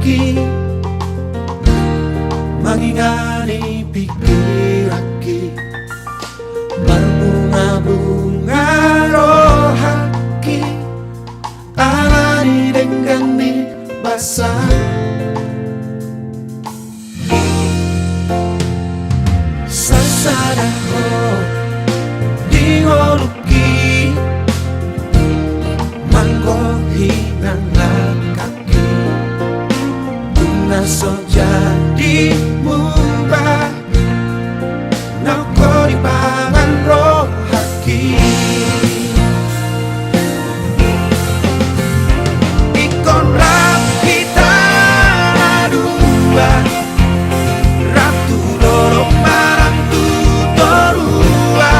haki mengingani pikiraki berbunga-bunga rohaki alani dengan di basah sasadaho dingoluki manggohi kaki bunga soja di mubah noko di pangan rohaki ikon rapi tanah dua ratu lorong marang tutorua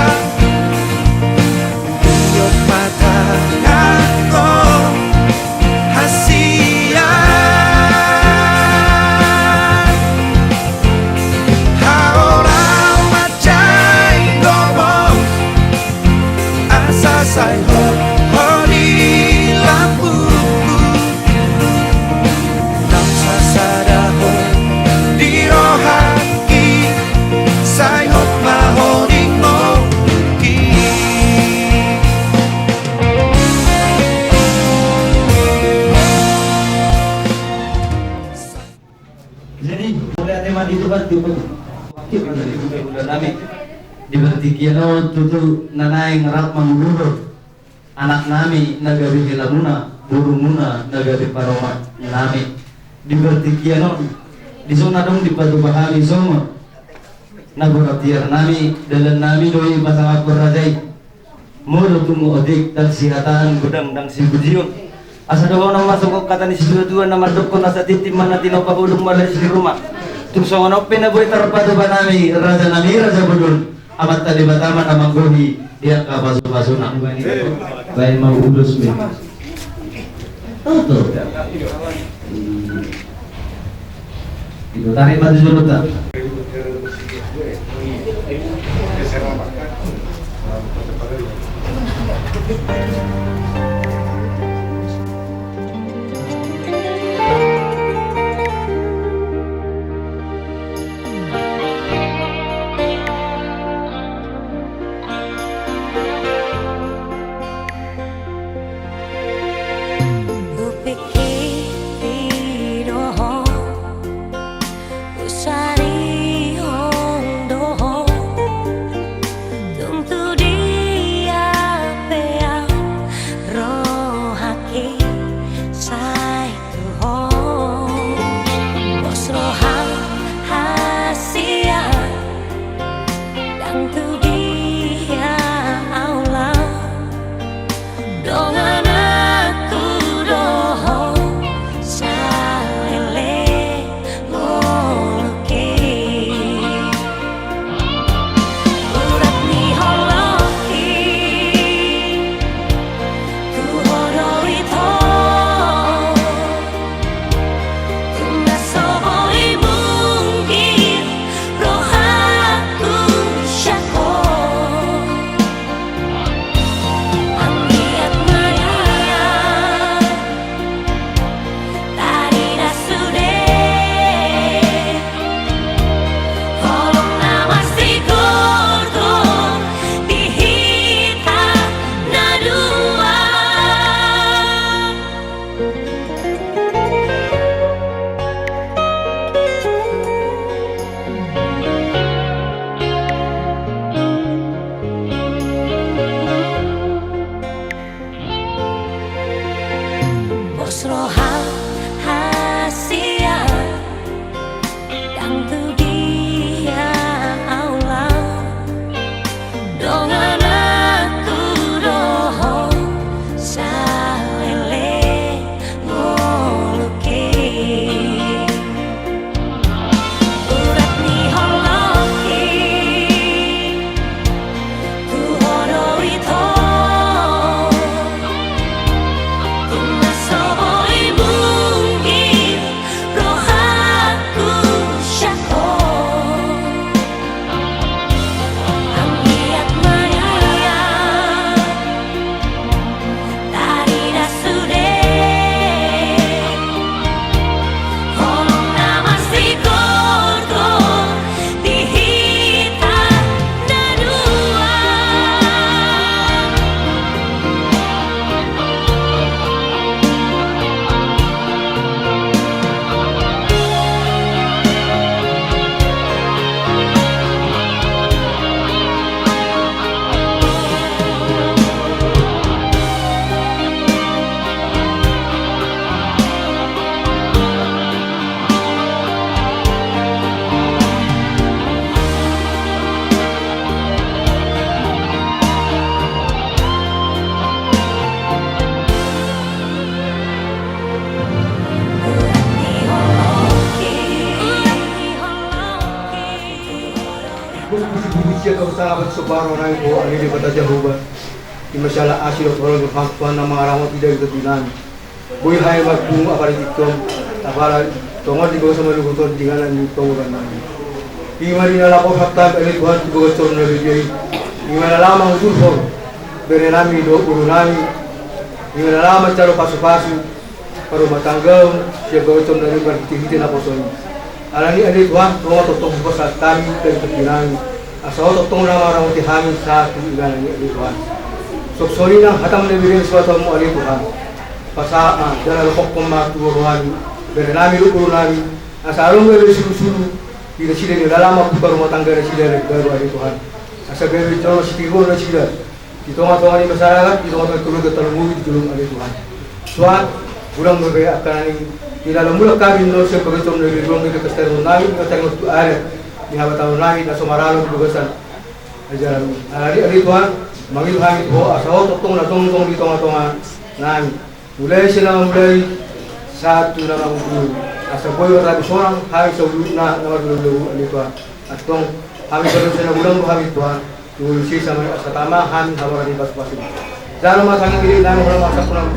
yuk mata ngako hasia haorang macai ngomong asa say ho di lampuku nang sasadaho di rohaki say hot mahoning moki jadi mulai tema itu kan nami dibertikiano tutu nanay ngarap manguluro anak nami nagabi hilamuna burumuna nagabi paroma nami dibertikiano disona dong dipatubahami semua naguratiar nami dalam nami doi pasang akur rajai mulu tumu odik dan sihatan gudang dan sibujio asa doang nama masuk kata ni dua nama dokon asa titim mana tino pabulung malas di rumah tung songon open na boy tarapado ba nami raja budul amat tali batama na manggohi dia kapaso-paso na lain mau udus me tuh itu tarik mati dulu tak Shaku Busi kau sahabat separuh naik ko ani di kata Jehovah. Di masalah asyik orang berhampuan nama rahmat tidak itu dinan. Boy hai magdung apa di tiktok. Tapara tongon di bawah sama luguton tinggalan di tongan nani. Di mari nala ko hatta ini Tuhan di bawah corona biji. Di mana lama usul ko. Berenami do urunami. Di mana lama caro pasu-pasu. Paru matanggau siap bawah corona dari berkiti na posoni. Alani ada Tuhan, Tuhan totong besar kami dari kepikiran. Asal totong orang-orang di hamil saat ibadah ini ada Tuhan. Sok-sori nang hatam lebih sesuatu mu ada Tuhan. Pasal jalan hukum matu Tuhan. Berenami lu nami. Asal lu lebih sulu-sulu. Tidak sida di dalam aku baru tangga sida baru ada Tuhan. Asal lebih jauh setigo na sida. Di tengah-tengah di masyarakat, di tengah-tengah turun ke telung di tulung ada Tuhan. Tuhan, kurang berbeda akan ini. Di dalam mulut kami menurut saya begitu dari ruang itu kesetaraan nabi kesetaraan waktu ada di habat tahun nabi dan somaralo berusaha ajaran. Hari Tuhan manggil kami tu asal tong di tengah-tengah nabi. Mulai satu nama umur. Asal boy orang seorang hari sebelum nama dulu Tuhan. Atong kami berusaha bulan kami Tuhan. Dulu sih sama pertama kami sama di pas-pas ini. Dalam masa ini dalam masa pulang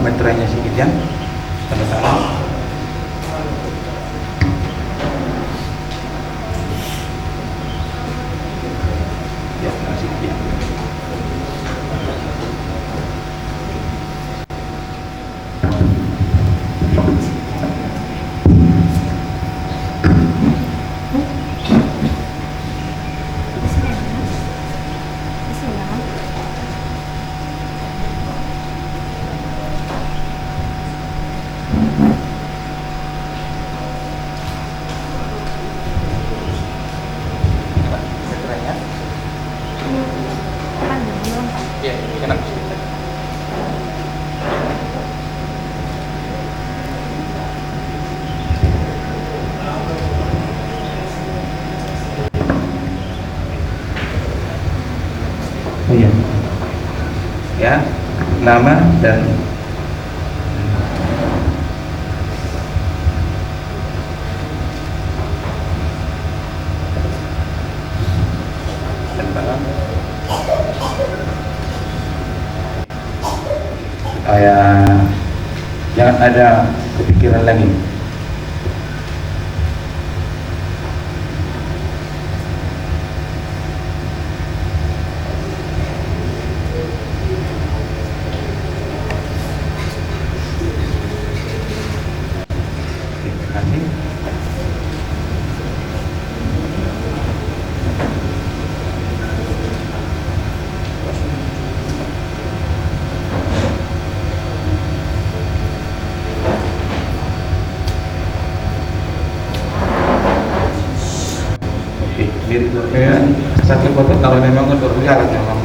meterainya sedikit ya. Tanda tangan. Ya, masih ya. Meterainya. Ya, kena. Oh iya. Ya, nama dan barang. Supaya jangan ada kepikiran lagi. Terima kasih. Oke, diri satu foto kalau memang untuk syarat memang.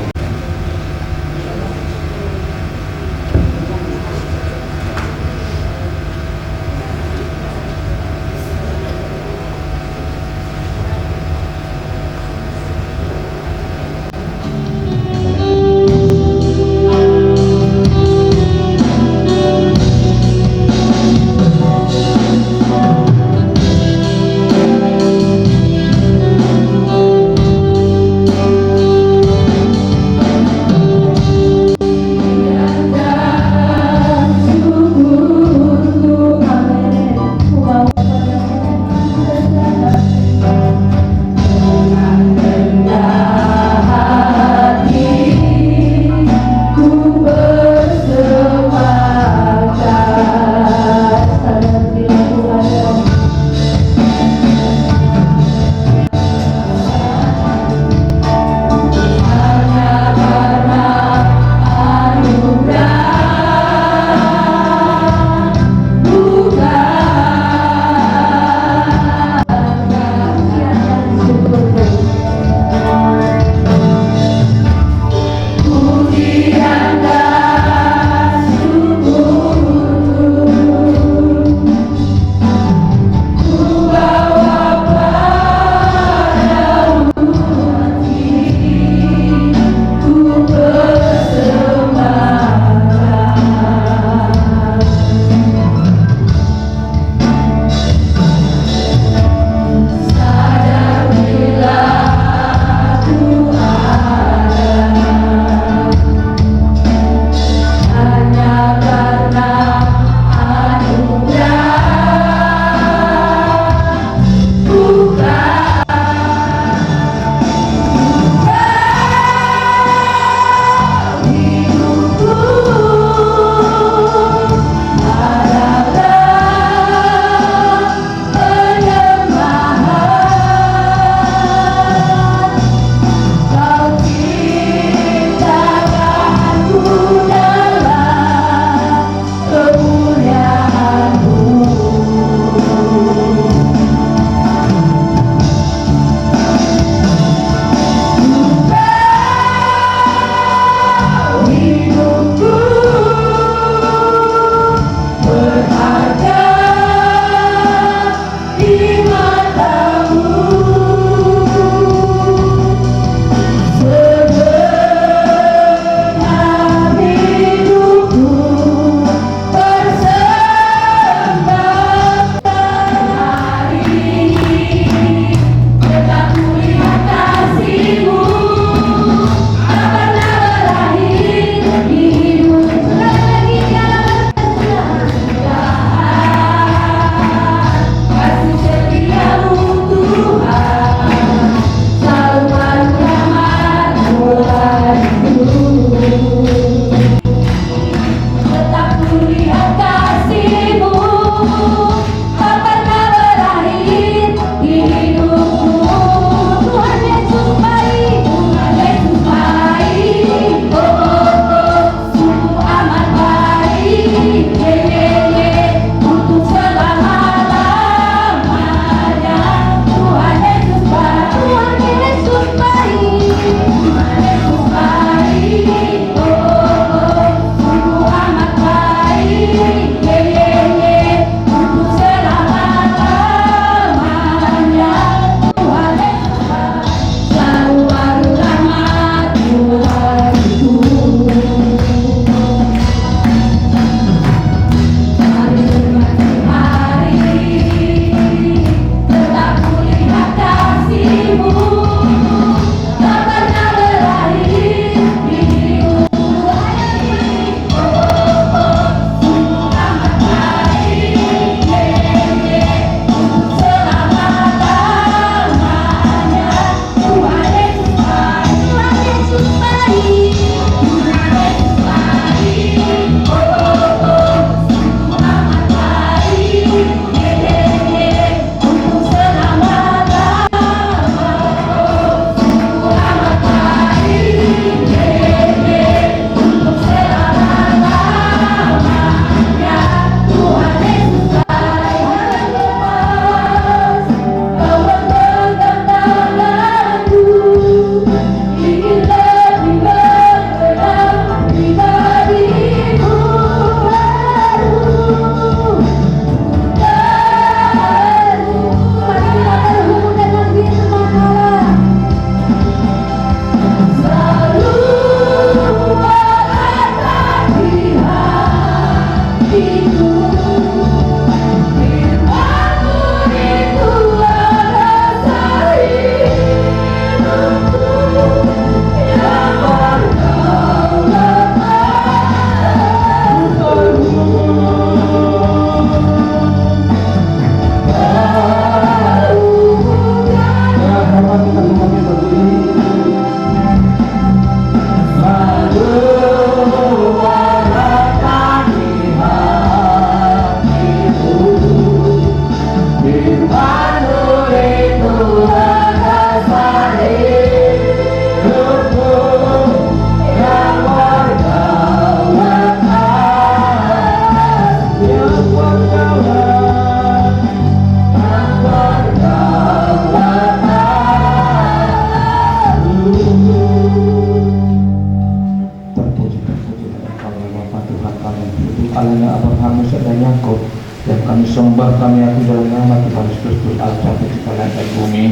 Allahnya Abraham, Musa dan Yakub, yang kami sembah, kami aku dalam nama Tuhan Yesus Kristus Allah sampai segala dan bumi.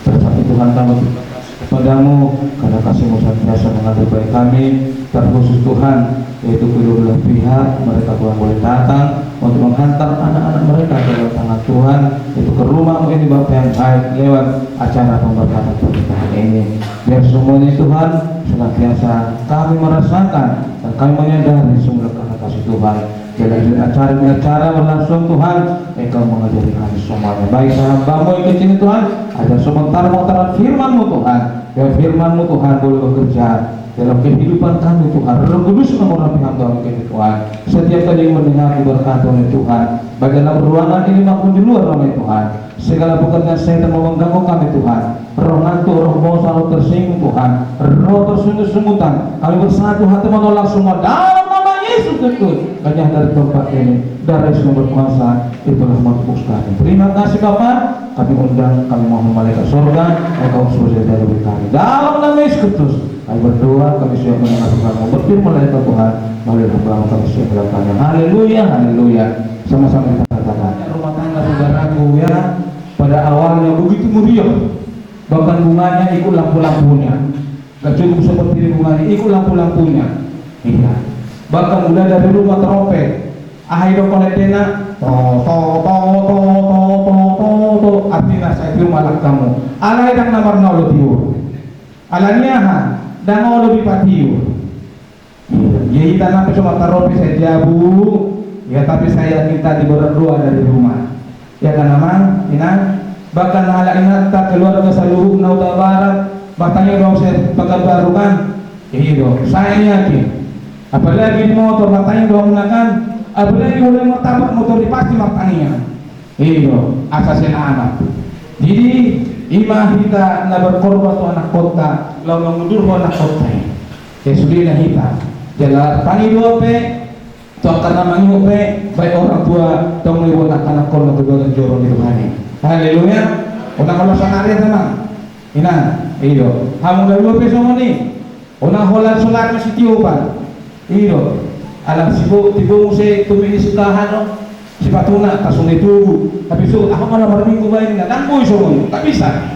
Tetapi Tuhan kami kepadamu karena kasih-Mu senantiasa mengalir baik kami, terkhusus Tuhan, yaitu kedua belah pihak mereka Tuhan boleh datang untuk menghantar anak-anak mereka ke dalam tangan Tuhan, itu ke rumah-Mu ini Bapa yang baik lewat acara pemberkatan pernikahan ini. Biar semuanya Tuhan senantiasa kami merasakan dan kami menyadari semua karena kasih Tuhan. Jadi acara berlangsung Tuhan, Engkau mengajari kami semuanya. Baik hamba-Mu yang kecil Tuhan, ada sementara mengutarakan firman-Mu Tuhan. Biar firman-Mu Tuhan boleh bekerja dalam kehidupan kami Tuhan. Roh Kudus mengurapi hamba-Mu ini Tuhan. Setiap kali mendengar diberkati oleh Tuhan, baik dalam ruangan ini maupun di luar ruangan Tuhan. Segala pekerjaan setan mau mengganggu kami Tuhan. Roh ngantuk, roh bosan, roh tersinggung Tuhan, roh tersungut-sungutan, kami bersatu hati menolak semua dalam nama Yesus Kristus. Hanya dari tempat ini, darah Yesus yang berkuasa, itulah menebus kami. Terima kasih Bapa, kami undang, kami mohon malaikat surga, Engkau sudah dari kami. Dalam nama Yesus Kristus, kami berdoa, kami siap mendengar kamu berfirman malaikat Tuhan, melalui hamba kami siap melakukannya. Haleluya, haleluya. Sama-sama kita katakan. Rumah tangga saudaraku ya, pada awalnya begitu meriah, bahkan bunganya ikut lampu-lampunya. Gak cukup seperti bunganya, ikut lampu-lampunya. Iya. Bahkan mulai dari rumah teropet, ahido koletena, to, artinya saya itu malah kamu. Alai dan namar nolo tiur, alaniaha dan nolo di patiur. Iya, kita nampak cuma teropet saya jabu, ya tapi saya minta diberdua dari rumah. Ya kan namang, ina. Bahkan ala ingat tak keluarga seluruh Nauta Barat, batanya dong saya pagkabarukan. Iya, saya yakin. Apalagi di motor matanya dong menakan, apalagi boleh martabak motor pasti matanya. Iya, asasnya anak. Jadi imah kita na berkorban tu anak kota, lalu mundur anak kota. Ya sudah kita. Jalan pani dua pe, tu karena mangu pe, baik orang tua tong lewat anak kota berdoa jorong di Tuhan. Haleluya. Una kalau sanari teman. Ina, iyo. Hamung dua pe semua ni. Una holan solar masih tiupan. Iyo. Alam sibo tibo muse tumini sutahan no. Si patuna tasung itu. Tapi so aku malah berminggu baik enggak dan boy semua. Tak bisa.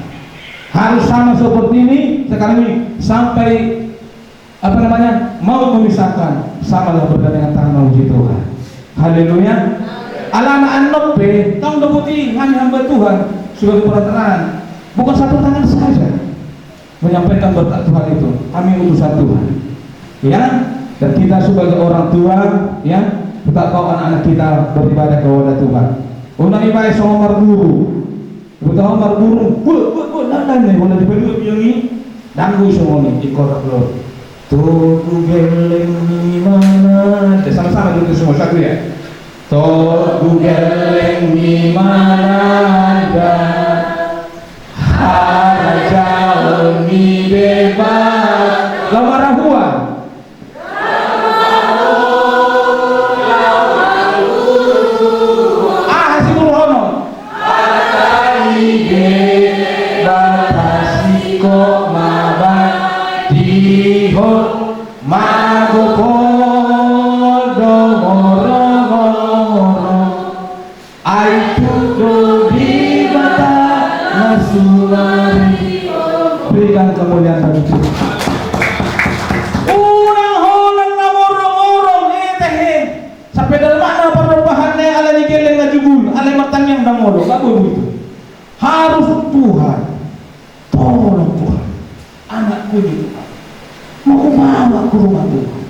Harus sama seperti ini sekarang ini sampai apa namanya mau memisahkan sama lah bergandengan tangan memuji Tuhan. Haleluya. Alana anok pe, tong deputi hanya hamba Tuhan sebagai perantaraan, bukan satu tangan saja menyampaikan berkat Tuhan itu. Kami utusan Tuhan, ya. Dan kita sebagai orang tua, ya, kita tahu anak-anak kita beribadah kepada Tuhan. Unang ibadah sama marguru, kita marguru, nandan nih, udah dibeli yang ini, danggu semua nih, ikor lo. Tuh geleng di mana? Sama-sama dulu semua satu ya. Togu geleng di mana ada, harajal mi bebas, lamarahua, hasil hono, ataibe batasiko mabat dihor magopo. Berikan kemuliaan bagi Tuhan. Urang holang namorong-orong teh. Sampai dalam mana perubahannya ala digeleng ngajubul, ala matanyang damolo, gak begitu. Harus Tuhan. Tolong Tuhan. Anakku ini mau bawa ke rumah Tuhan.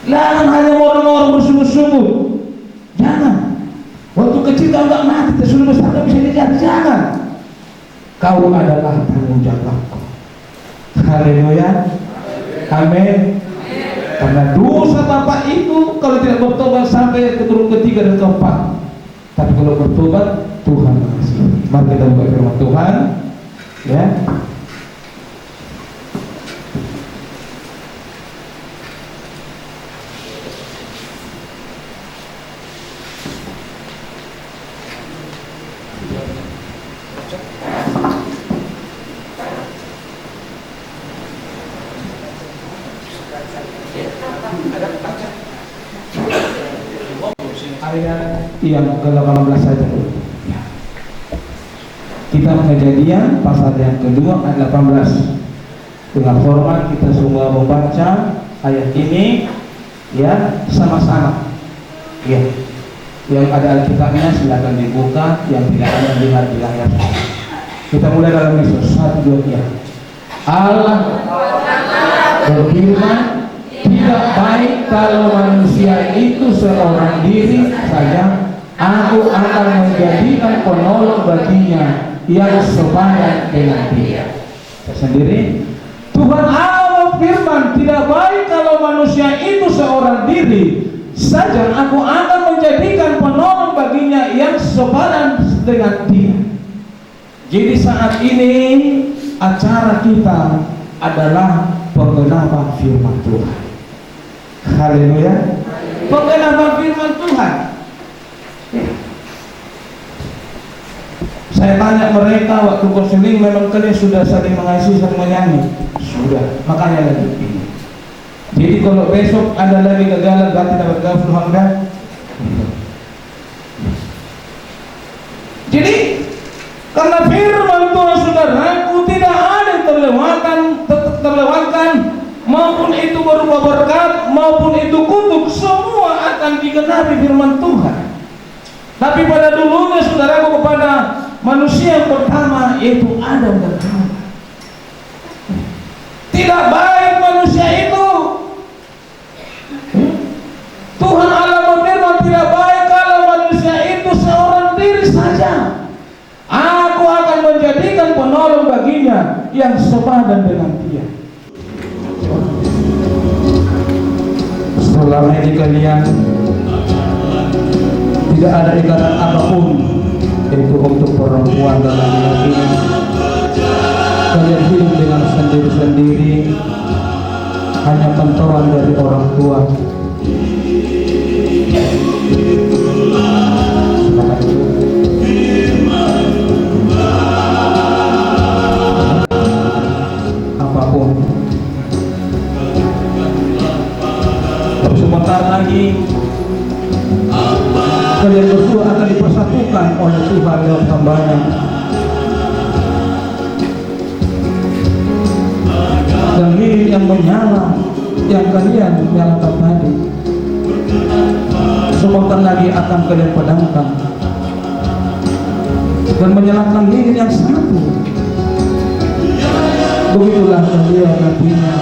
Jangan hanya orang-orang bersungguh-sungguh. Jangan. Waktu kecil kau gak mati, sudah besar kau bisa dilihat. Jangan. Kau adalah tanggung jawabku. Haleluya. Amin. Karena dosa Bapak itu kalau tidak bertobat sampai keturun ketiga dan keempat. Tapi kalau bertobat Tuhan mengasihi. Mari kita buka firman Tuhan. Ya. ayat yang ke-18 saja. Ya. Kita Kejadian pasal yang kedua ayat 18. Dengan hormat kita semua membaca ayat ini ya sama-sama. Ya. Yang ada Alkitabnya silakan dibuka, yang tidak ada lihat di layar. Kita mulai dalam Yesus 1 2 3. Allah berfirman, tidak baik kalau manusia itu seorang diri saja. Aku akan menjadikan penolong baginya yang sepadan dengan dia. Sendiri Tuhan Allah berfirman, tidak baik kalau manusia itu seorang diri saja. Aku akan menjadikan penolong baginya yang sepadan dengan dia. Jadi saat ini acara kita adalah penggenapan firman Tuhan. Haleluya. Penggenapan firman Tuhan. Saya tanya mereka waktu konseling, memang kalian sudah saling mengasihi, saling menyanyi? Sudah, makanya lagi ini. Jadi kalau besok ada lagi kegagalan, berarti dapat gafur Tuhan. Jadi karena firman Tuhan saudaraku tidak ada yang terlewatkan, maupun itu berupa berkat, maupun itu kutuk, semua akan digenapi firman Tuhan. Tapi pada dulunya saudaraku, kepada manusia yang pertama yaitu Adam dan Hawa. Tidak baik manusia itu. Tuhan Allah berfirman, tidak baik kalau manusia itu seorang diri saja. Aku akan menjadikan penolong baginya yang sepadan dengan dia. Selama ini kalian tidak ada ikatan apapun, itu untuk perempuan dan laki-laki. Kalian hidup dengan sendiri-sendiri, hanya pentolan dari orang tua. Apapun. Tapi sebentar lagi kalian berdua akan dipersatukan oleh Tuhan lewat hambanya. Dan lilin yang menyala, yang kalian nyalakan tadi, sebentar lagi akan kalian padamkan dan menyalakan lilin yang satu. Begitulah dia nantinya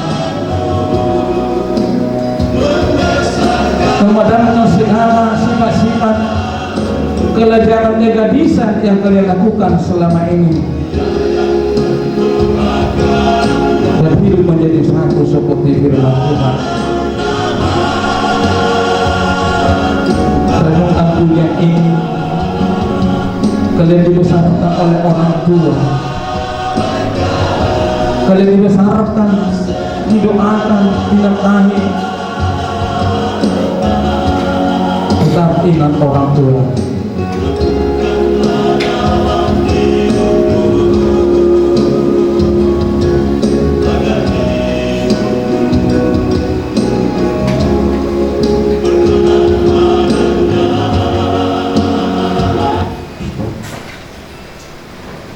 memadamkan segala sifat-sifat kelajaran negadisan yang kalian lakukan selama ini, dan hidup menjadi satu seperti firman Tuhan. Renungan dunia ini kalian dibesarkan oleh orang tua, kalian dibesarkan, didoakan, dinafkahi. Tetap ingat orang tua.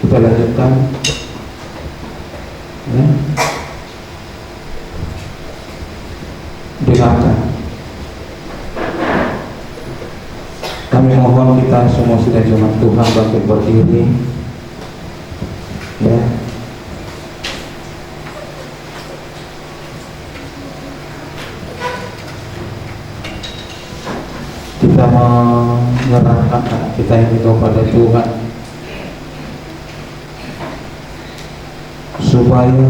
Kita lanjutkan ya. Dengarkan. Kami mohon kita semua sudah jemaat Tuhan bangkit berdiri ya. Kita menyerahkan anak kita ini kepada Tuhan, supaya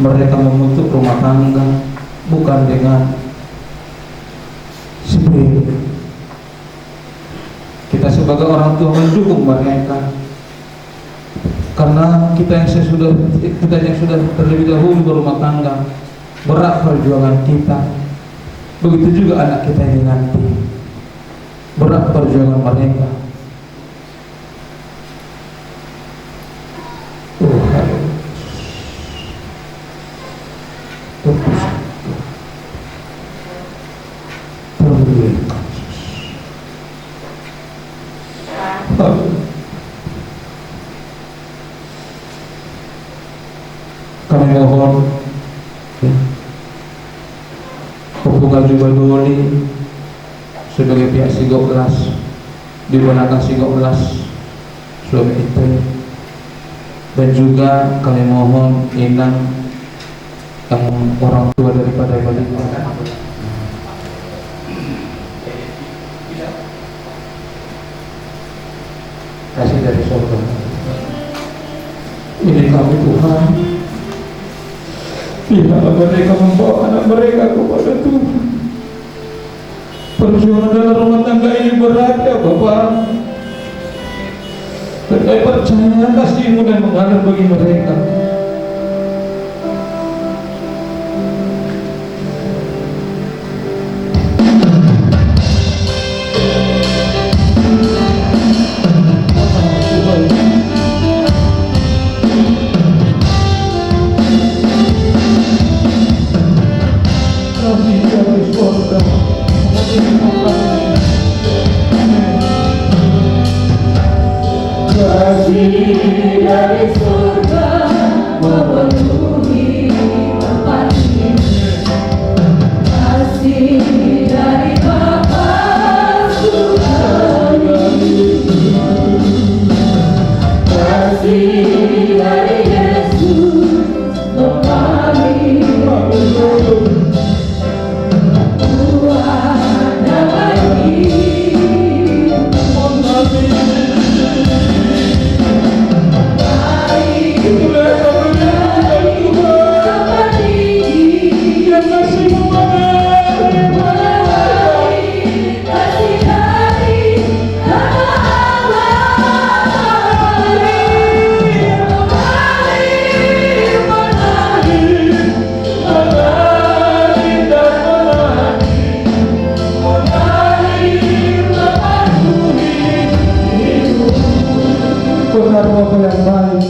mereka membentuk rumah tangga bukan dengan spirit. Kita sebagai orang tua mendukung mereka, karena kita yang sudah terlebih dahulu berumah tangga, berat perjuangan kita. Begitu juga anak kita ini nanti, berat perjuangan mereka. Bukan juga Doli sebagai pihak Sigoklas, di belakang Sigoklas suami istri, dan juga kami mohon Inang yang orang tua daripada balita kasih dari surga. Ini kami Tuhan, biarlah mereka membawa anak mereka kepada Tuhan. Perjuangan dalam rumah tangga ini berat ya Bapak, dan kami percaya kasih-Mu dan mengalir bagi mereka. Dari surga memenuhi tempat ini, kasih dari Bapa surga, kasih dari Yesus mengalir Tuhan damai hidup. Bapak yang baik,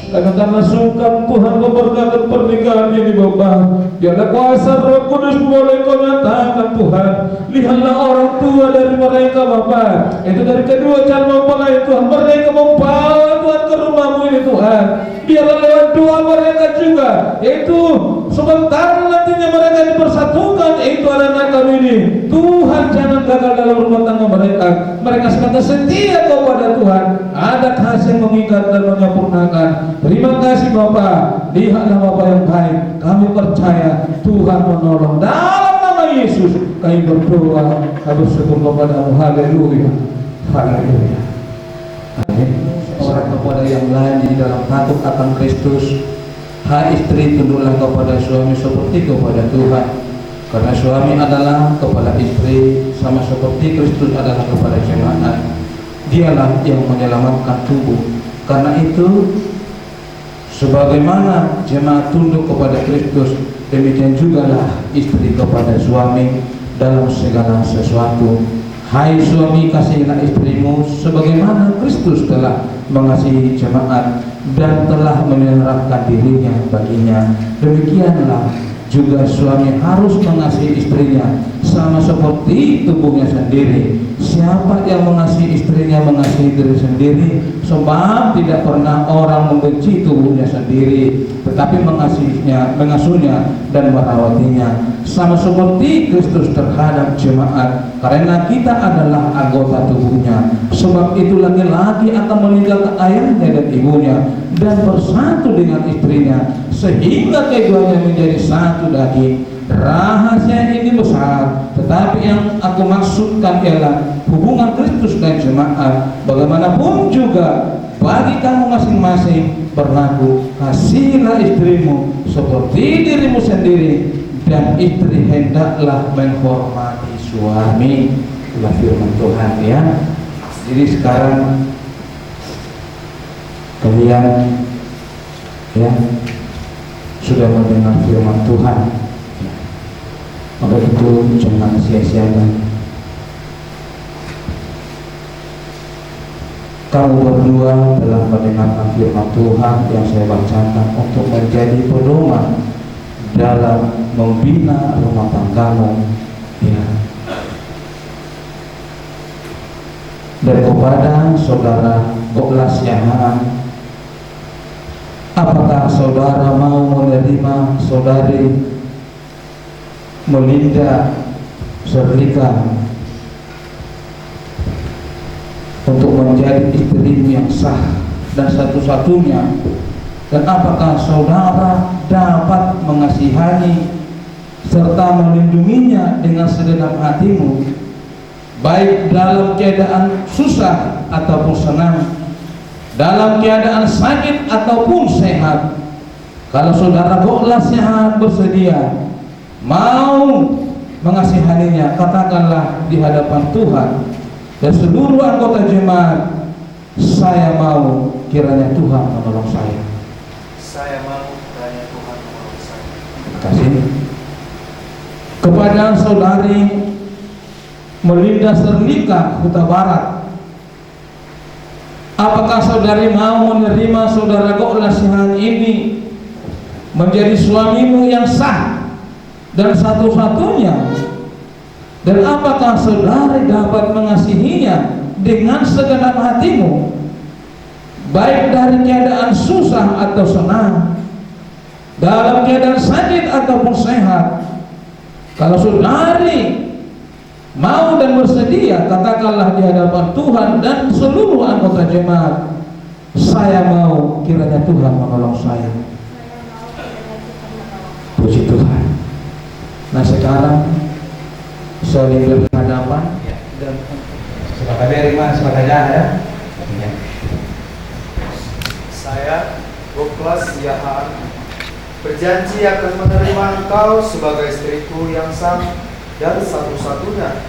karena sungkan Tuhan memberkati pernikahan ini Bapak. Biarlah kuasa Roh Kudus boleh Kau nyatakan Tuhan. Lihatlah orang tua dari mereka Bapak, itu dari kedua calon mempelai Tuhan, mereka membawa Tuhan ke rumah-Mu ini Tuhan. Biarlah lewat doa mereka juga, itu sebentar nantinya mereka dipersatukan, itu anak-anak kami ini. Tuhan jangan gagal dalam rumah tangga mereka. Mereka semangat setia kepada Tuhan, ada kasih mengikat dan menyempurnakan. Terima kasih Bapak. Lihatlah Bapak yang baik, kami percaya Tuhan menolong. Dalam nama Yesus kami berdoa, kami bersyukur kepada-Mu. Haleluya, haleluya, amin. Orang kepada yang lain di dalam takut akan Kristus. Hai istri, tunduklah kepada suami seperti kepada Tuhan, karena suami adalah kepala istri, sama seperti Kristus adalah kepala jemaat. Dialah yang menyelamatkan tubuh. Karena itu, sebagaimana jemaat tunduk kepada Kristus, demikian jugalah istri kepada suami dalam segala sesuatu. Hai suami, kasihilah istrimu sebagaimana Kristus telah mengasihi jemaat dan telah menyerahkan dirinya baginya. Demikianlah juga suami harus mengasihi istrinya sama seperti tubuhnya sendiri. Siapa yang mengasihi istrinya mengasihi diri sendiri, sebab tidak pernah orang membenci tubuhnya sendiri, tetapi mengasihinya, mengasuhnya dan merawatinya, sama seperti Kristus terhadap jemaat, karena kita adalah anggota tubuhnya. Sebab itu laki-laki akan meninggalkan ayahnya dan ibunya dan bersatu dengan istrinya, sehingga keduanya menjadi satu daging. Rahasia ini besar, tetapi yang aku maksudkan ialah hubungan Kristus dan jemaat. Bagaimanapun juga bagi kamu masing-masing berlaku, kasihilah istrimu seperti dirimu sendiri, dan istri hendaklah menghormati suami. Itulah firman Tuhan ya. Jadi sekarang kalian ya sudah mendengar firman Tuhan, maka itu jangan sia-siakan. Kamu berdua telah mendengarkan firman Tuhan yang saya bacakan untuk menjadi pedoman dalam membina rumah tanggamu ya. Dan kepada saudara Goklas Yahaan, apakah saudara mau menerima saudari Melinda Serlika untuk menjadi istrimu yang sah dan satu-satunya, dan apakah saudara dapat mengasihani serta melindunginya dengan segenap hatimu, baik dalam keadaan susah ataupun senang, dalam keadaan sakit ataupun sehat? Kalau saudara Goklah sehat bersedia mau mengasihaninya, katakanlah di hadapan Tuhan dan seluruh anggota jemaat, saya mau kiranya Tuhan menolong saya. Saya mau kiranya Tuhan menolong saya. Terima kasih. Kepada saudari Melinda Serlika Huta Barat, apakah saudari mau menerima saudara Goklah Sihan ini menjadi suamimu yang sah dan satu-satunya? Dan apakah saudari dapat mengasihinya dengan segenap hatimu, baik dari keadaan susah atau senang, dalam keadaan sakit ataupun sehat? Kalau saudari mau dan bersedia, katakanlah di hadapan Tuhan dan seluruh anggota jemaat, saya mau kiranya Tuhan menolong saya. Puji Tuhan. Nah sekarang saling berhadapan dan Silakan terima, silakan ya. Ya. Saya, Goklah Siahaan, berjanji akan menerima engkau sebagai istriku yang sah dan satu-satunya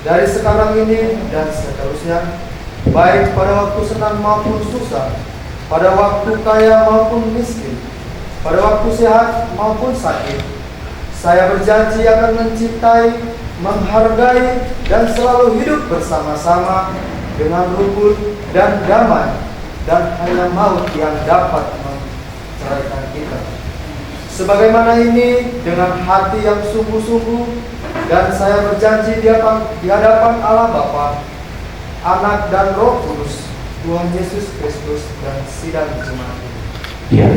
dari sekarang ini dan seterusnya, baik pada waktu senang maupun susah, pada waktu kaya maupun miskin, pada waktu sehat maupun sakit. Saya berjanji akan mencintai, menghargai, dan selalu hidup bersama-sama dengan rukun dan damai, dan hanya maut yang dapat menceraikan kita. Sebagaimana ini dengan hati yang sungguh-sungguh, dan saya berjanji di hadapan Allah Bapa, Anak dan Roh Kudus, Tuhan Yesus Kristus dan sidang jemaat. ya,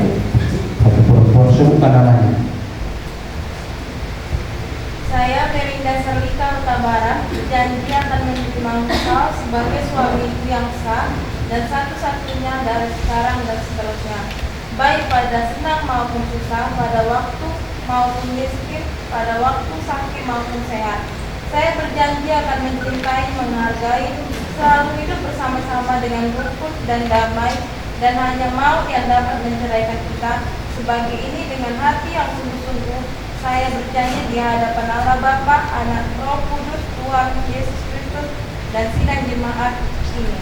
satu perempuan sebutkan namanya. Saya Melinda Serlika Huta Barat berjanji akan menerima engkau sebagai suamiku yang sah dan satu-satunya dari sekarang dan seterusnya, baik pada senang maupun susah, pada waktu maupun miskin, pada waktu sakit maupun sehat. Saya berjanji akan mencintai, menghargai, selalu hidup bersama-sama dengan rukun dan damai, dan hanya maut yang dapat menceraikan kita. Sebagai ini dengan hati yang sungguh-sungguh, saya berjanji di hadapan Allah Bapa, Anak, Roh Kudus, Tuhan Yesus Kristus, dan sidang jemaat ini.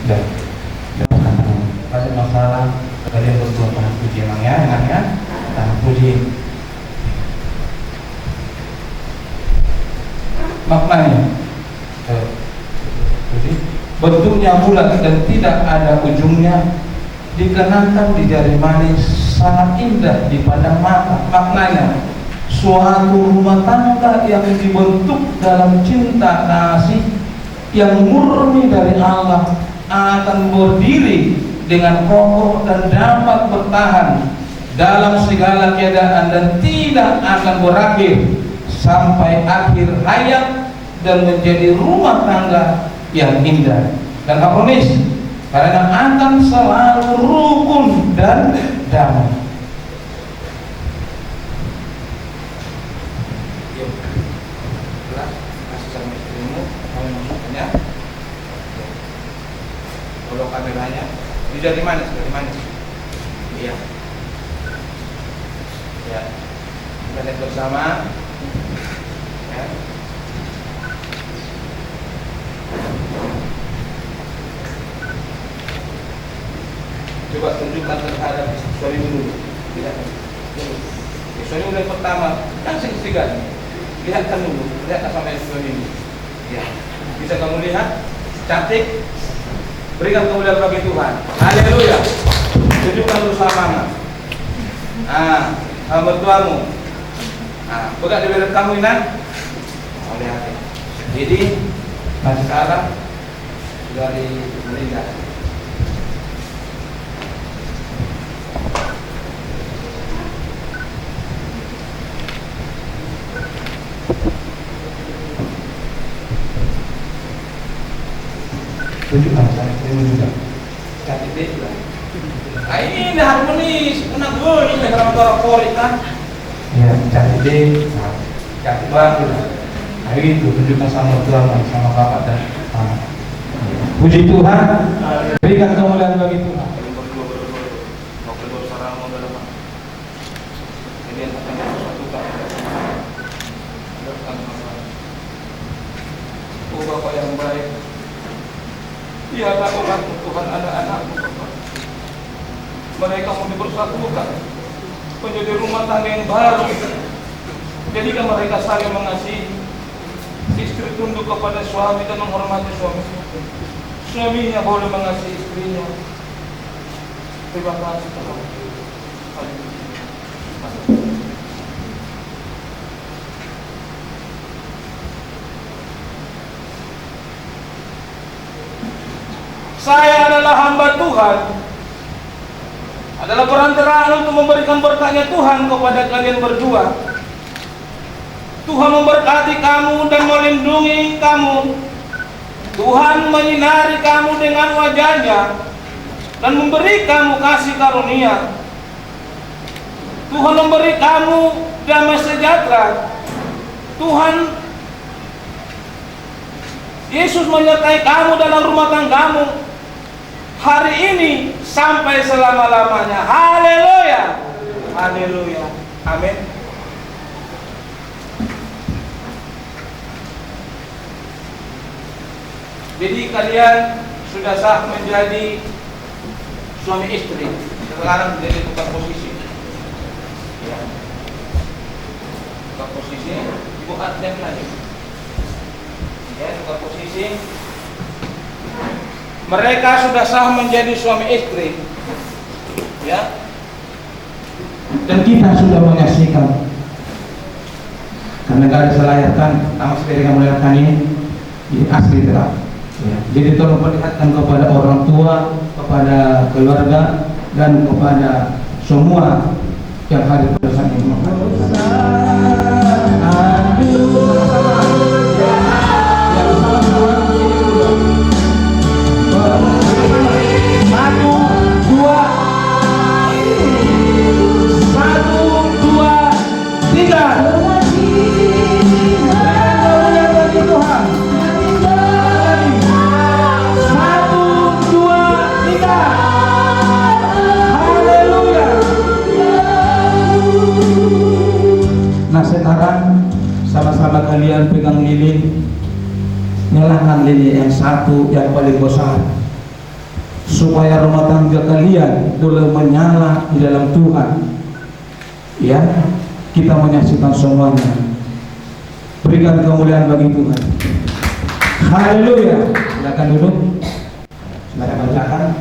Dan Ada masalah kalian berdua pernah puji emang ya, enak ya? Nah, puji. Maknanya, puji. Bentuknya bulat dan tidak ada ujungnya, dikenakan di jari manis, sangat indah di pandang mata. Maknanya, suatu rumah tangga yang dibentuk dalam cinta kasih yang murni dari Allah akan berdiri dengan kokoh dan dapat bertahan dalam segala keadaan dan tidak akan berakhir sampai akhir hayat, dan menjadi rumah tangga yang indah dan harmonis, karena akan selalu rukun dan damai. Yuk, kasih sama istrimu, kamu masukkannya. Kalau kameranya, ini dari mana? Dari mana? Iya. Ya, kita lihat bersama. Ya. Coba tunjukkan terhadap suamimu dulu. Lihat. Suamimu yang pertama, langsung tiga. Lihatkan dulu, lihatkan sama suamimu. Ya. Bisa kamu lihat? Cantik. Berikan kemuliaan bagi Tuhan. Haleluya. Tunjukkan dulu sama. Sama mertuamu. Pegang di bibir kamu ini. Lihat. Jadi, sekarang dari Melinda. Tunjukkan saya juga. Cantik deh. Nah, ini harmonis, enak gue ini orang korik kan. Ya, cantik deh. Cantik banget. Nah, itu tunjukkan sama Tuhan, sama Bapak dan Anak. Puji Tuhan. Berikan kemuliaan bagi Tuhan. Oh Bapak yang baik, biarlah umat Tuhan anak-anakmu Bapak. Mereka mau dipersatukan menjadi rumah tangga yang baru. Jadikan mereka saling mengasihi. Istri tunduk kepada suami dan menghormati suami. Suaminya boleh mengasihi istrinya. Terima kasih Tuhan. Saya adalah hamba Tuhan, adalah perantaraan untuk memberikan berkatnya Tuhan kepada kalian berdua. Tuhan memberkati kamu dan melindungi kamu. Tuhan menyinari kamu dengan wajahnya dan memberi kamu kasih karunia. Tuhan memberi kamu damai sejahtera. Tuhan Yesus menyertai kamu dalam rumah tanggamu hari ini sampai selama-lamanya. Haleluya. Haleluya. Amin. Jadi kalian sudah sah menjadi suami istri. Sekarang menjadi tukar posisi. Ya. Tukar posisi, ibu adem lagi. Ya, tukar posisi. Mereka sudah sah menjadi suami istri. Ya. Dan kita sudah menyaksikan. Karena kalau diselayarkan, nama seperti kamu lihatkan ini asli terang. Ya. Jadi tolong perlihatkan kepada orang tua, kepada keluarga, dan kepada semua yang hadir pada saat ini. Nah sekarang sama-sama kalian pegang lilin, nyalakan lilin yang satu yang paling besar, supaya rumah tangga kalian boleh menyala di dalam Tuhan. Ya, kita menyaksikan semuanya. Berikan kemuliaan bagi Tuhan. Haleluya. Silakan duduk. Silakan bacakan.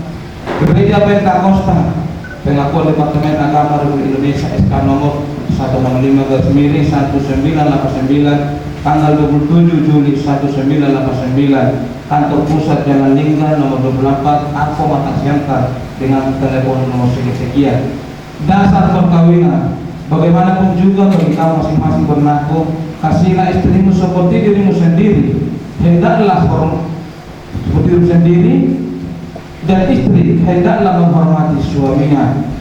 Gereja Pentakosta Pengakuan Departemen Agama Republik Indonesia SK nomor 165/1989 tanggal 27 Juli 1989, kantor pusat Jalan Lingga nomor 24 Ako Makassar dengan telepon nomor sekian. Dasar perkawinan, bagaimanapun juga bagi kamu masing-masing berlaku, kasihlah istrimu seperti dirimu sendiri, hendaklah seperti dirimu sendiri, dan istri hendaklah menghormati suaminya.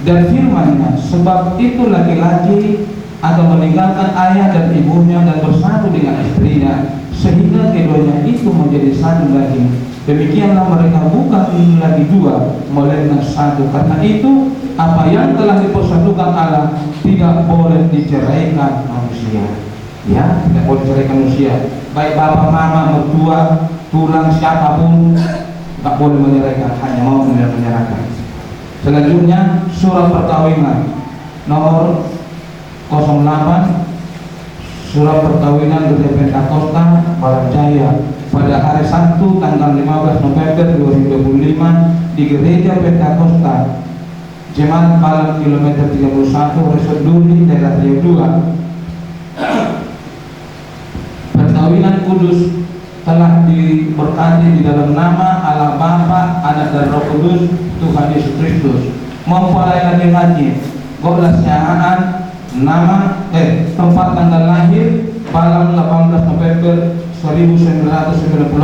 Dan firman-Nya, sebab itu laki-laki akan meninggalkan ayah dan ibunya dan bersatu dengan istrinya, sehingga keduanya itu menjadi satu daging. Demikianlah mereka bukan lagi dua, melainkan satu. Karena itu apa yang telah dipersatukan Allah tidak boleh diceraikan manusia. Ya, tidak boleh diceraikan manusia. Baik bapak, mama, mertua, tulang, siapapun tak boleh menyerahkan, hanya mau menyerahkan. Selanjutnya surat perkawinan nomor 08, surat perkawinan Gereja Pentakosta Baranjaya pada hari Sabtu tanggal 15 November 2025 di Gereja Pentakosta Jemaat Balang kilometer 31 Resort Duri daerah Riau 2. Perkawinan kudus telah diberkati di dalam nama Allah Bapa, Anak dan Roh Kudus, Tuhan Yesus Kristus. Mempelai lagi godlas nyaan nama tempat tanggal lahir malam 18 November 1996,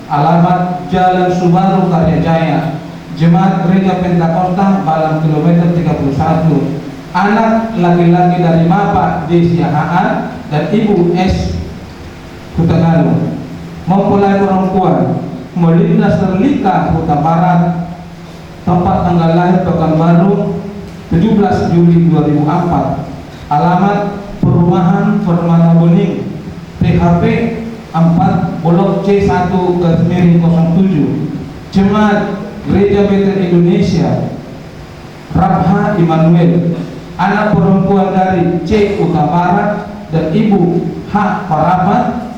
alamat Jalan Subaru Karyajaya, Jemaat Gereja Pentakosta, Balam kilometer 31. Anak laki-laki dari Bapak Desia Haan dan Ibu S. Kutagalu. Mempelai perempuan Melinda Serlika Huta Barat, tempat tanggal lahir Pekanbaru 17 Juli 2004, alamat Perumahan Permata Bening, PHP 4 Blok C1 /07, Jemaat Gereja Betel Indonesia, Rabha Immanuel, anak perempuan dari C. Huta Barat dan Ibu H. Parapat,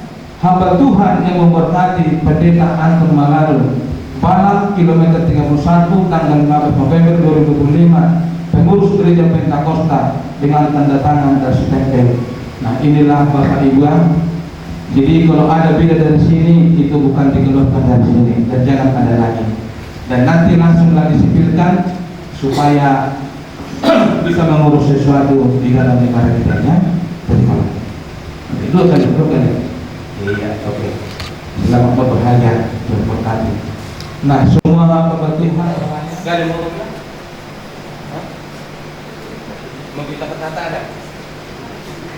hamba Tuhan yang memberkati Pendeta Anton Malalu, Balam kilometer 31 tanggal 15 November 2025, pengurus Gereja Pentakosta dengan tanda tangan dan stempel. Nah, inilah Bapak Ibu. Jadi kalau ada beda dari sini itu bukan dikeluarkan dari sini dan jangan ada lagi. Dan nanti langsunglah disipilkan supaya bisa mengurus sesuatu di dalam negara kita ya. Terima kasih. Dua kali. Iya, oke. Selamat berbahagia, berberkati. Nah, semua pembatihan nggak ada mau kita berkata ada?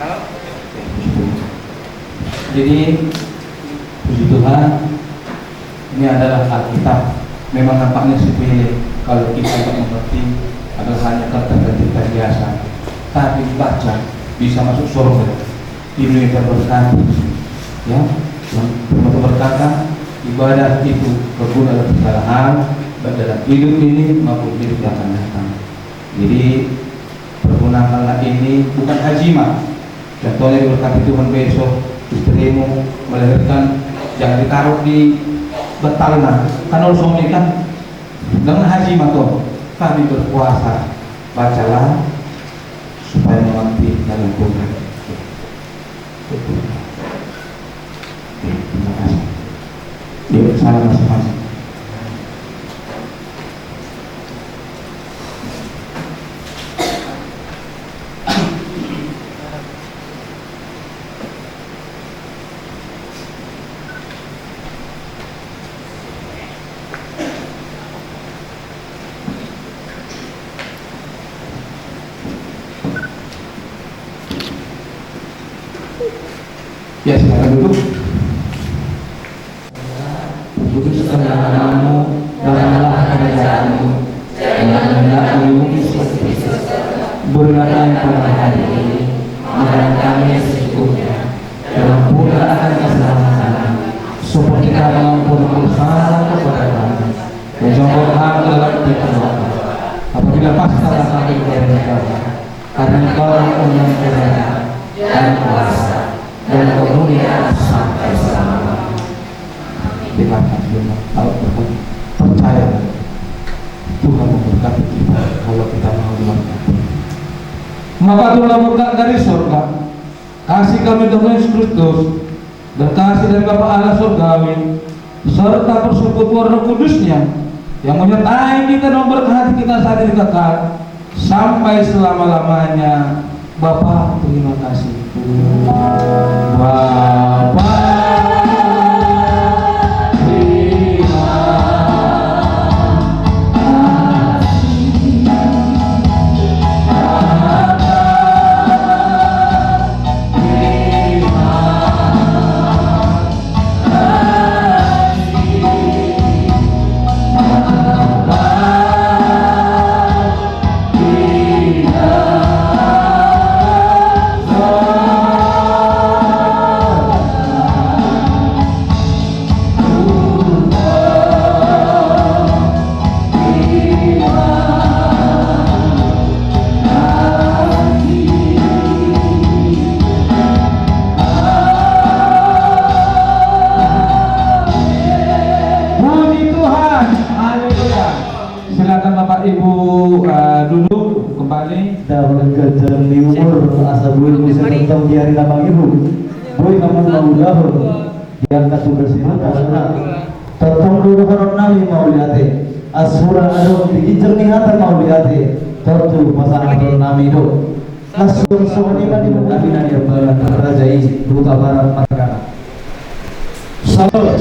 Kalau jadi puji Tuhan, ini adalah Alkitab. Memang nampaknya sepele kalau kita tidak mengerti, adalah hanya kata-kata biasa. Tapi baca bisa masuk surga. Ini yang terberkati. Ya, yang berkata ibadah itu berguna dalam segala hal, baik dalam hidup ini maupun hidup yang akan datang. Jadi pergunakanlah ini bukan hajimah. Contohnya berkati Tuhan besok istrimu melahirkan, jangan ditaruh di betalna. Kan harus suami kan dengan hajimah tuh. Kami berpuasa, bacalah supaya mengerti dalam Tuhan. Terima kasih. Yuk, salam masing-masing. Ya, silakan duduk. Kuduskanlah namamu, datanglah kerajaanmu, jangan hendakmu berilah kami pada hari ini makanan kami secukupnya, dan ampunilah akan kesalahan seperti kami mengampuni bersalah kepada kami, dan jangan kami dalam percobaan. Apabila pasrahlah kami kepada kami, karena Engkau yang kerajaan dan kuasa dan kemuliaan sampai selama-lamanya. Terima kasih. Kalau percaya Tuhan memberkati kita kalau kita mau diberkati. Maka turunlah berkat dari surga, kasih kami Tuhan Yesus Kristus, dan kasih dari Bapa Allah surgawi, serta persekutuan Roh Kudusnya yang menyertai kita dan memberkati kita saat ini kekal sampai selama-lamanya. Bapa, terima kasih. Bapa, duduk kembali. Dapat kerjaan di umur asa boleh bisa tentang di hari nama ibu. Boy kamu mau dahur yang kasudah sini karena tentang dulu orang nabi mau lihat asura ado dikicil nih hatan mau lihat tentu pasangan nami do langsung semuanya di Aminan ya balan Raja Isi Duta Barat Margana. Salam.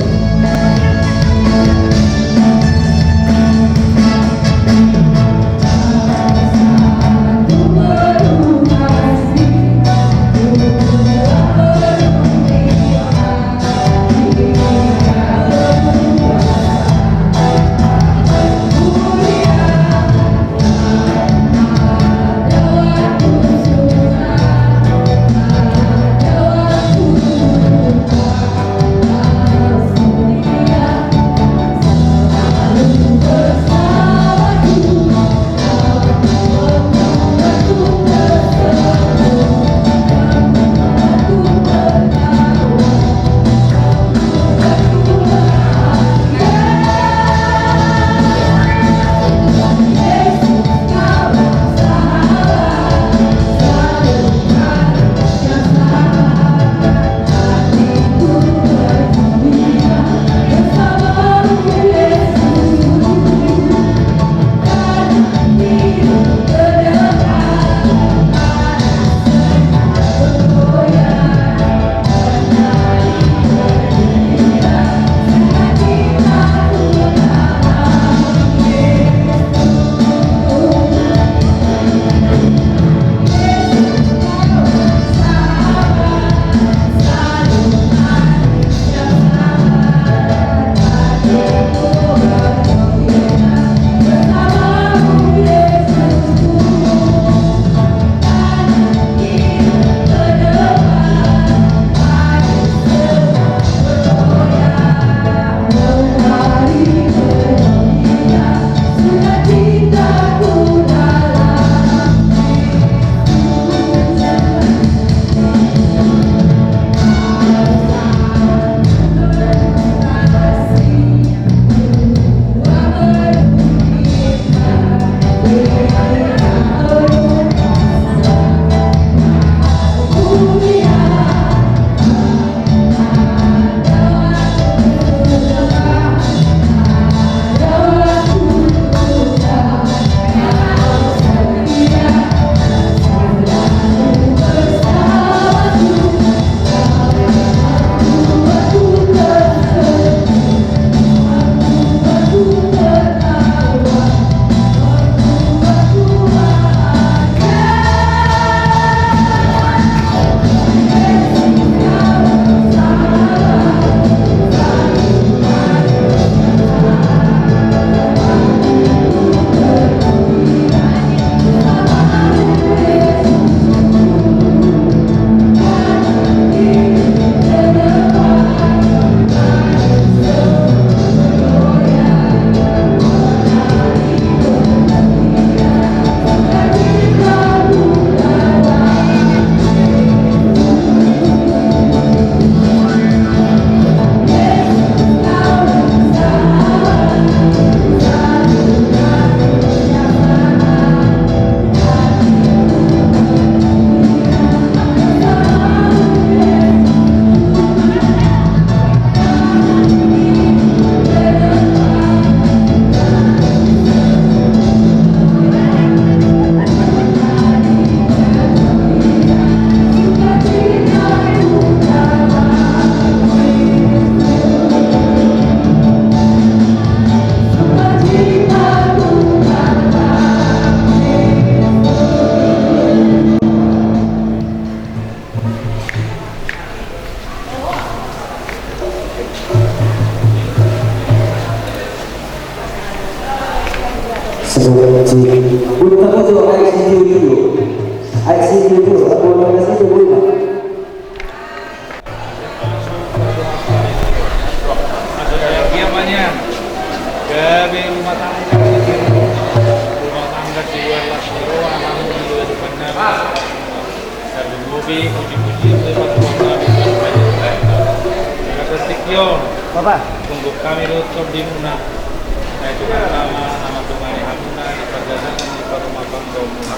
Bapak, tunggu kami tutup di Muna. Nah itu kan nama Tuhan Hamuna di Pagana di Paruma Pangdomuna.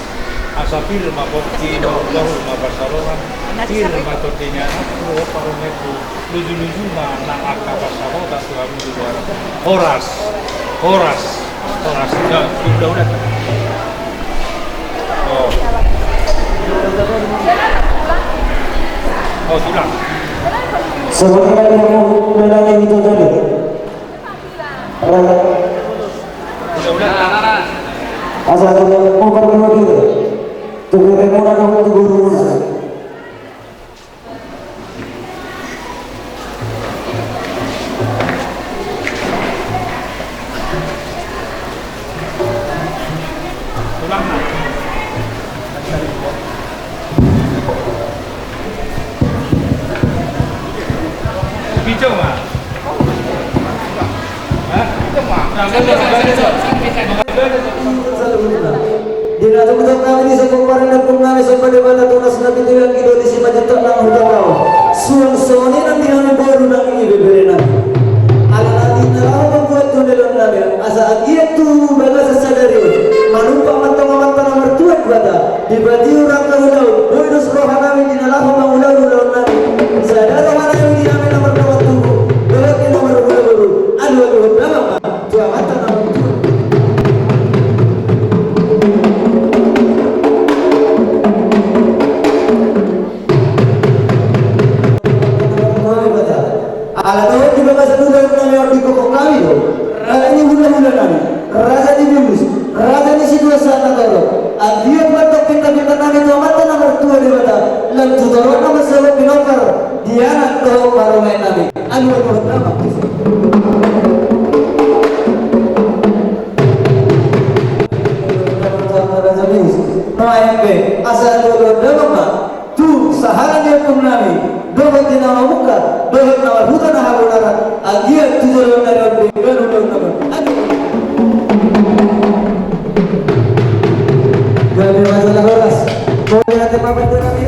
Asapil mapoti bahul mapasarohan. Til matotinya aku parumeku luju-luju na akta pasaro tak selalu di luar. Horas. Udah. Oh. Oh, tulang. Sebagaimana yang itu tadi. Asal mau berbuat itu, tuh kita mau nak untuk guru. Hijau mah. Hah? Hijau mah. Dina tukutok kami di sebuah parang dan kami sampai di mana tunas nabi dengan kido di sima jentok nang hudang kau. Suang soni nanti kami baru nang ini bebere nang. Ala nanti nalau membuat tunelon nami. Asa agiat tu bagas sadari. Manumpa mantang nomor tuan bata. Dibati orang kaulau. Boyus roha kami di nalau mengulau nami. Sadar roha kami di kami nomor tubuh. Belakang nomor baru. Aduh dalam. Tua mata nomor tuan. Ala tahu juga masa dulu kami orang di koko kami loh. Raja ini hula-hula kami. Raja di bimus. Raja di situasi atau dia batok kita nami tu mata nomor tua di mata. Lalu tutorot nama sebab pinokar. Dia nak tahu baru main kami. Anu nama. Raja bimus. Main be. Asal dulu nama. Tu sahara dia pun nami. Dohot di nama muka, dohot nama hutan halulara, agiat tujuan dari baru nama. Jadi masalah beras, kau yang tema betul nanti.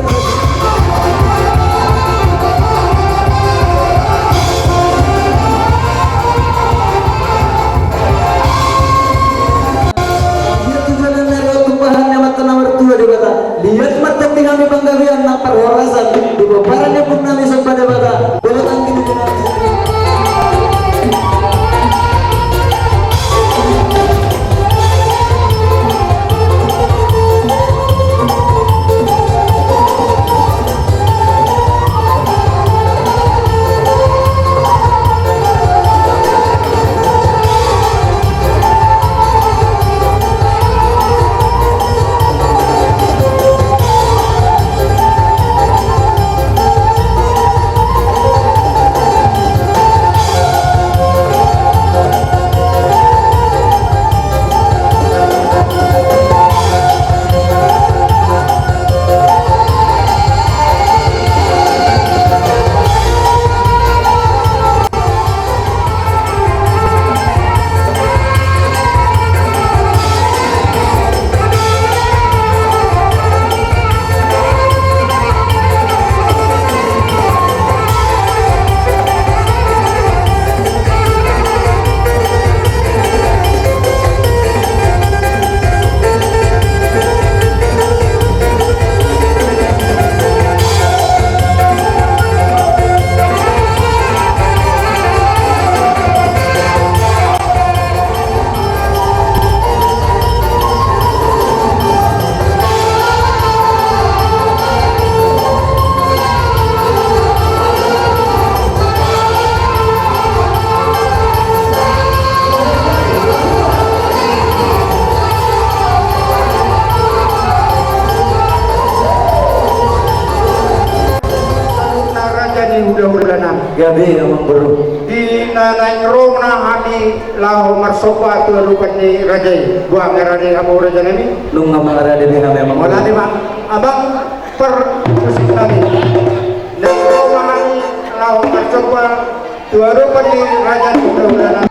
Dia tujuan dari tumpahannya mata nomor 2 di kota. Lihat mata kami banggawian nak perwarasan di baparannya pun kami sampai pada boleh tangki di gabe amang baru di nanay rona hadi lao marsopa tu lukan ni rajai buang ngarade amo raja nami lu ngam ngarade be ngam amang wala di bang abang per musik nami dan rona hadi lao marsopa tu lukan ni raja bulan